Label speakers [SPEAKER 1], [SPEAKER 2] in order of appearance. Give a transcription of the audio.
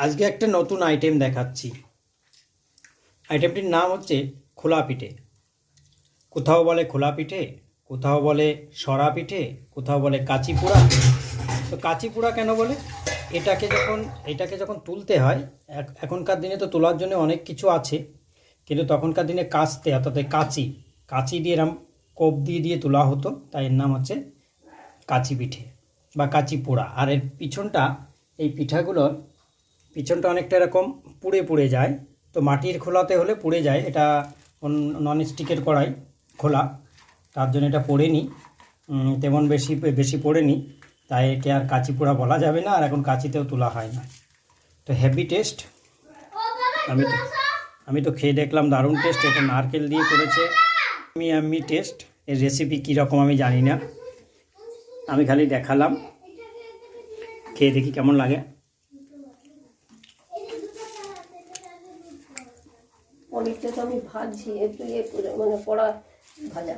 [SPEAKER 1] আজকে একটা নতুন আইটেম দেখাচ্ছি। আইটেমটির নাম হচ্ছে খোলা পিঠে। কোথাও বলে খোলা পিঠে, কোথাও বলে সরা পিঠে, কোথাও বলে কাঁচি পোড়া। তো কাঁচি পোড়া কেন বলে? এটাকে যখন তুলতে হয়, এখনকার দিনে তো তোলার জন্য অনেক কিছু আছে, কিন্তু তখনকার দিনে কাস্তে অর্থাৎ কাঁচি কাঁচি দিয়ে এরম কোপ দিয়ে দিয়ে তোলা হতো, তাই এর নাম হচ্ছে কাঁচি পিঠে বা কাঁচি পোড়া। আর এর পিছনটা, এই পিঠাগুলোর পিছনটা অনেকটা এরকম পুড়ে পুড়ে যায়। তো মাটির খোলাতে হলে পুড়ে যায়, এটা নন স্টিকের কড়াই খোলা, তার জন্য এটা পোড়েনি, তেমন বেশি বেশি পোড়েনি, তাই একে আর কাঁচি পোড়া বলা যাবে না, আর এখন কাঁচিতেও তোলা হয় না। তো হেভি টেস্ট। আমি তো আমি তো খেয়ে দেখলাম, দারুণ টেস্ট। এটা নারকেল দিয়ে করেছে, আমি টেস্ট। এর রেসিপি কীরকম আমি জানি না, আমি খালি দেখালাম, খেয়ে দেখি কেমন লাগে।
[SPEAKER 2] পনিরটা তো আমি ভাজছি একটু ইয়ে করে, মানে কড়া ভাজা।